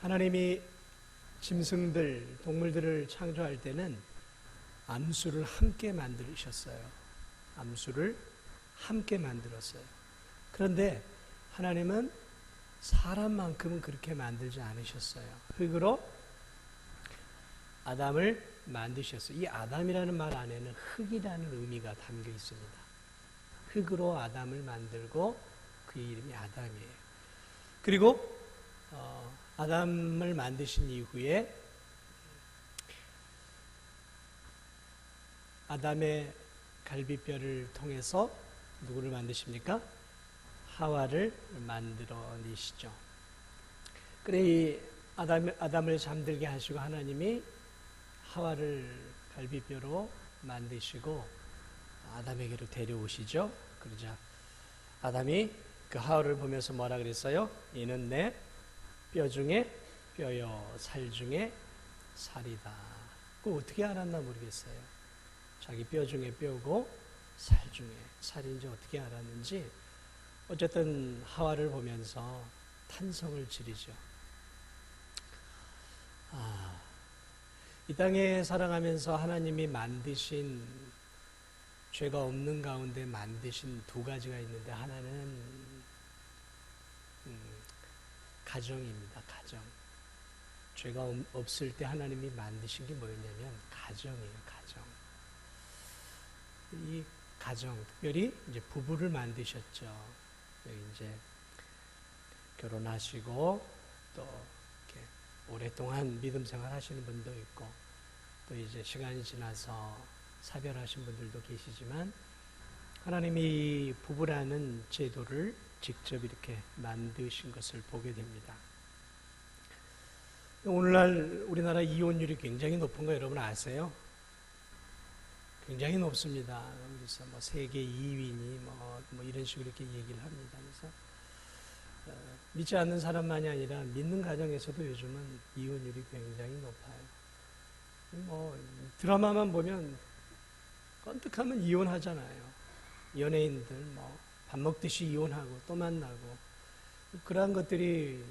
하나님이 짐승들, 동물들을 창조할 때는 암수를 함께 만드셨어요. 암수를 함께 만들었어요. 그런데 하나님은 사람만큼은 그렇게 만들지 않으셨어요. 흙으로 아담을 만드셨어요. 이 아담이라는 말 안에는 흙이라는 의미가 담겨 있습니다. 흙으로 아담을 만들고 그의 이름이 아담이에요. 그리고 아담을 만드신 이후에 아담의 갈비뼈를 통해서 누구를 만드십니까? 하와를 만들어내시죠. 그래 이 아담을 잠들게 하시고 하나님이 하와를 갈비뼈로 만드시고 아담에게로 데려오시죠. 그러자 아담이 그 하와를 보면서 뭐라 그랬어요? 이는 내 뼈 중에 뼈요 살 중에 살이다. 그거 어떻게 알았나 모르겠어요. 자기 뼈 중에 뼈고 살 중에 살인지 어떻게 알았는지 어쨌든 하와를 보면서 탄성을 지르죠. 이 땅에 살아가면서 하나님이 만드신 죄가 없는 가운데 만드신 두 가지가 있는데 하나는 가정입니다. 가정. 죄가 없을 때 하나님이 만드신 게 뭐였냐면 가정이에요. 가정. 이 가정, 특별히 이제 부부를 만드셨죠. 여기 이제 결혼하시고 또 이렇게 오랫동안 믿음 생활 하시는 분도 있고 또 이제 시간이 지나서 사별하신 분들도 계시지만 하나님이 부부라는 제도를 직접 이렇게 만드신 것을 보게 됩니다. 오늘날 우리나라 이혼율이 굉장히 높은 거 여러분 아세요? 굉장히 높습니다. 그래서 뭐 세계 2위니 뭐 이런 식으로 이렇게 얘기를 합니다. 그래서 믿지 않는 사람만이 아니라 믿는 가정에서도 요즘은 이혼율이 굉장히 높아요. 뭐 드라마만 보면 껌뜩하면 이혼하잖아요. 연예인들 뭐 밥 먹듯이 이혼하고 또 만나고 그러한 것들이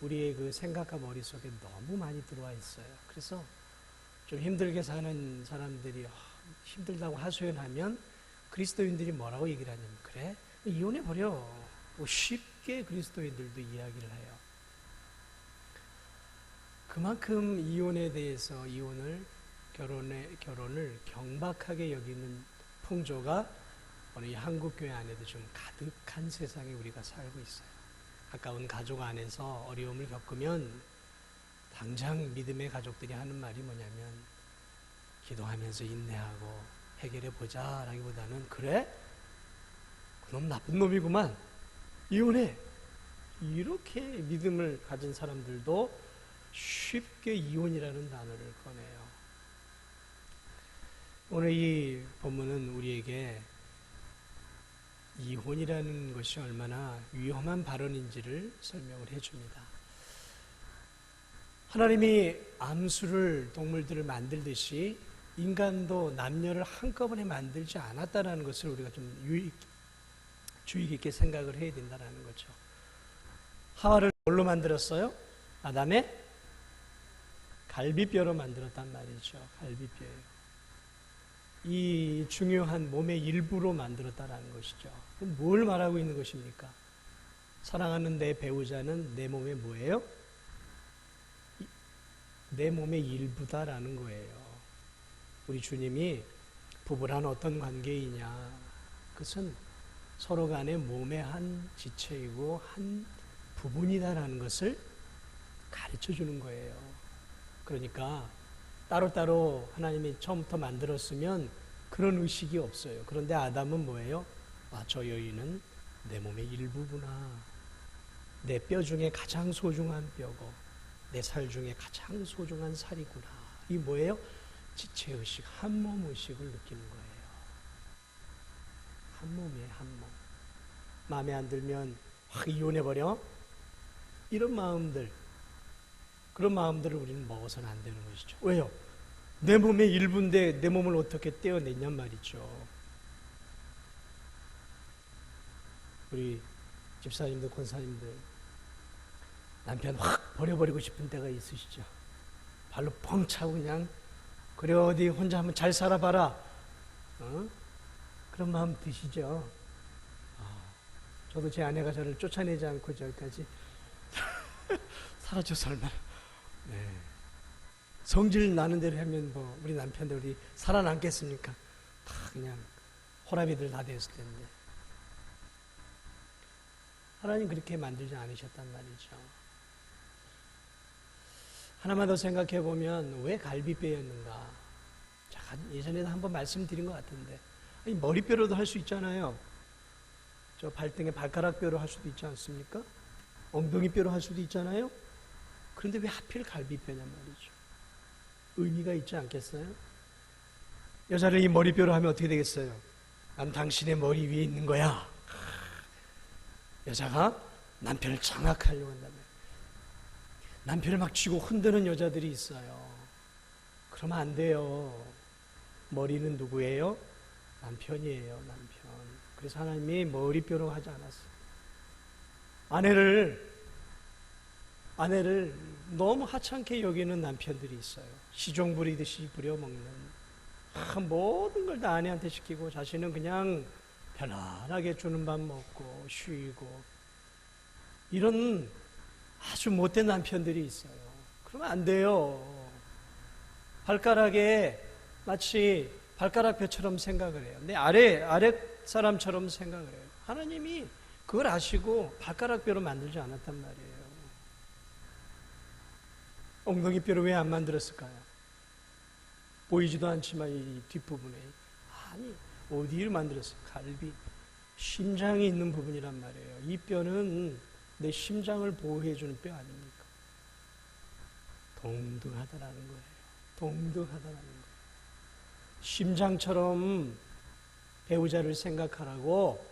우리의 그 생각과 머릿속에 너무 많이 들어와 있어요. 그래서 좀 힘들게 사는 사람들이 힘들다고 하소연하면 그리스도인들이 뭐라고 얘기를 하냐면 그래 이혼해버려. 뭐 쉽게 그리스도인들도 이야기를 해요. 그만큼 이혼에 대해서 결혼을 경박하게 여기는 풍조가 오늘 이 한국교회 안에도 좀 가득한 세상에 우리가 살고 있어요. 가까운 가족 안에서 어려움을 겪으면 당장 믿음의 가족들이 하는 말이 뭐냐면 기도하면서 인내하고 해결해 보자 라기보다는 그래? 그놈 나쁜 놈이구만. 이혼해. 이렇게 믿음을 가진 사람들도 쉽게 이혼이라는 단어를 꺼내요. 오늘 이 본문은 우리에게 이혼이라는 것이 얼마나 위험한 발언인지를 설명을 해줍니다. 하나님이 암수를 동물들을 만들듯이 인간도 남녀를 한꺼번에 만들지 않았다는 것을 우리가 좀 주의 깊게 생각을 해야 된다는 거죠. 하와를 뭘로 만들었어요? 아담의 갈비뼈로 만들었단 말이죠. 갈비뼈예요. 이 중요한 몸의 일부로 만들었다는 것이죠. 그럼 뭘 말하고 있는 것입니까? 사랑하는 내 배우자는 내 몸의 뭐예요? 내 몸의 일부다라는 거예요. 우리 주님이 부부란 어떤 관계이냐? 그것은 서로 간의 몸의 한 지체이고 한 부분이다라는 것을 가르쳐 주는 거예요. 그러니까 따로따로 하나님이 처음부터 만들었으면 그런 의식이 없어요. 그런데 아담은 뭐예요? 저 여인은 내 몸의 일부구나. 내 뼈 중에 가장 소중한 뼈고 내 살 중에 가장 소중한 살이구나. 이 뭐예요? 지체의식, 한몸 의식을 느끼는 거예요. 한 몸이에요, 한 몸. 마음에 안 들면 확 이혼해버려? 이런 마음들, 그런 마음들을 우리는 먹어서는 안 되는 것이죠. 왜요? 내 몸의 일부인데 내 몸을 어떻게 떼어냈냔 말이죠. 우리 집사님들, 권사님들, 남편 확 버려버리고 싶은 때가 있으시죠? 발로 뻥 차고 그냥 그래 어디 혼자 한번 잘 살아봐라. 그런 마음 드시죠? 저도 제 아내가 저를 쫓아내지 않고 저기까지 살아줘서 얼마나. 네. 성질 나는 대로 하면 뭐 우리 남편들 우리 살아남겠습니까? 다 그냥 호라비들 다 됐을 텐데. 하나님 그렇게 만들지 않으셨단 말이죠. 하나만 더 생각해 보면 왜 갈비뼈였는가? 자, 예전에도 한번 말씀드린 것 같은데 아니, 머리뼈로도 할 수 있잖아요. 저 발등에 발가락뼈로 할 수도 있지 않습니까? 엉덩이뼈로 할 수도 있잖아요. 그런데 왜 하필 갈비뼈냔 말이죠. 의미가 있지 않겠어요? 여자를 이 머리뼈로 하면 어떻게 되겠어요? 난 당신의 머리 위에 있는 거야. 여자가 남편을 장악하려고 한다면 남편을 막 쥐고 흔드는 여자들이 있어요. 그러면 안 돼요. 머리는 누구예요? 남편이에요. 남편. 그래서 하나님이 머리뼈로 하지 않았어요. 아내를 너무 하찮게 여기는 남편들이 있어요. 시종 부리듯이 부려먹는. 모든 걸 다 아내한테 시키고 자신은 그냥 편안하게 주는 밥 먹고 쉬고 이런 아주 못된 남편들이 있어요. 그러면 안 돼요. 발가락에 마치 발가락뼈처럼 생각을 해요. 내 아래 사람처럼 생각을 해요. 하나님이 그걸 아시고 발가락뼈로 만들지 않았단 말이에요. 엉덩이뼈를 왜 안 만들었을까요? 보이지도 않지만 이 뒷부분에 아니 어디를 만들었어요? 갈비, 심장이 있는 부분이란 말이에요. 이 뼈는 내 심장을 보호해주는 뼈 아닙니까? 동등하다라는 거예요. 동등하다라는 거예요. 심장처럼 배우자를 생각하라고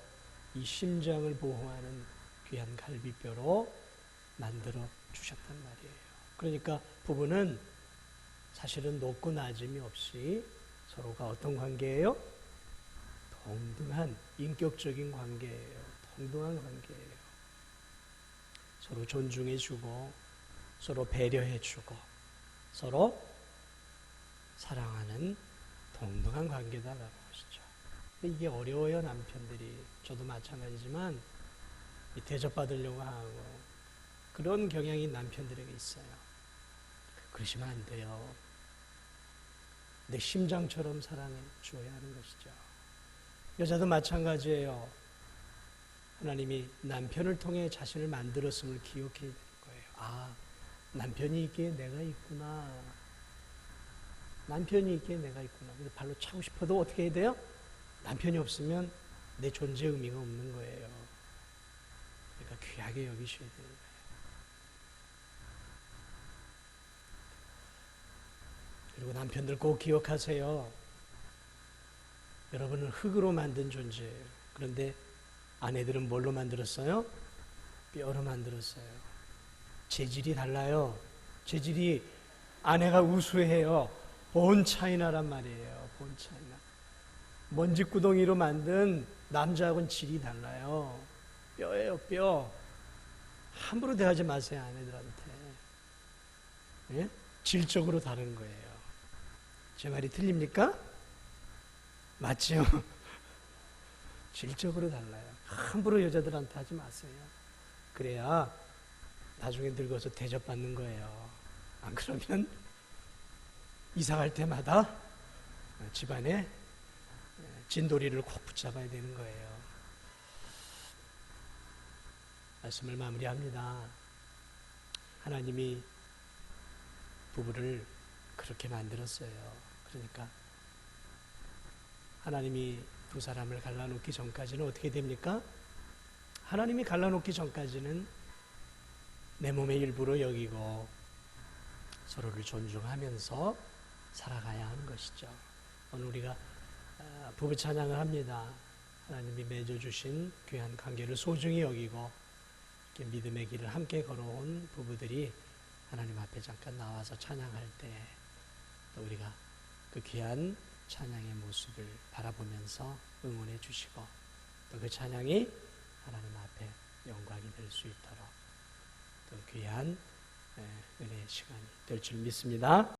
이 심장을 보호하는 귀한 갈비뼈로 만들어 주셨단 말이에요. 그러니까 부부는 사실은 높고 낮음이 없이 서로가 어떤 관계예요? 동등한 인격적인 관계예요. 동등한 관계예요. 서로 존중해주고 서로 배려해주고 서로 사랑하는 동등한 관계다라는 것이죠. 이게 어려워요. 남편들이. 저도 마찬가지지만 대접받으려고 하고 그런 경향이 남편들에게 있어요. 그러시면 안 돼요. 내 심장처럼 사랑해 주어야 하는 것이죠. 여자도 마찬가지예요. 하나님이 남편을 통해 자신을 만들었음을 기억해야 되는 거예요. 아, 남편이 있기에 내가 있구나. 남편이 있기에 내가 있구나. 그래서 발로 차고 싶어도 어떻게 해야 돼요? 남편이 없으면 내 존재 의미가 없는 거예요. 그러니까 귀하게 여기셔야 되는 거예요. 그리고 남편들 꼭 기억하세요. 여러분은 흙으로 만든 존재예요. 그런데 아내들은 뭘로 만들었어요? 뼈로 만들었어요. 재질이 달라요. 재질이 아내가 우수해요. 본 차이나란 말이에요. 본 차이나. 먼지구덩이로 만든 남자하고는 질이 달라요. 뼈예요, 뼈. 함부로 대하지 마세요, 아내들한테. 예? 질적으로 다른 거예요. 제 말이 틀립니까? 맞죠? 질적으로 달라요. 함부로 여자들한테 하지 마세요. 그래야 나중에 늙어서 대접받는 거예요. 안 그러면 이사 갈 때마다 집안에 진돌이를 콕 붙잡아야 되는 거예요. 말씀을 마무리합니다. 하나님이 부부를 그렇게 만들었어요. 그러니까 하나님이 두 사람을 갈라놓기 전까지는 어떻게 됩니까? 하나님이 갈라놓기 전까지는 내 몸의 일부로 여기고 서로를 존중하면서 살아가야 하는 것이죠. 오늘 우리가 부부 찬양을 합니다. 하나님이 맺어주신 귀한 관계를 소중히 여기고 이렇게 믿음의 길을 함께 걸어온 부부들이 하나님 앞에 잠깐 나와서 찬양할 때 또 우리가 그 귀한 찬양의 모습을 바라보면서 응원해 주시고 또 그 찬양이 하나님 앞에 영광이 될 수 있도록 또 귀한 은혜의 시간이 될 줄 믿습니다.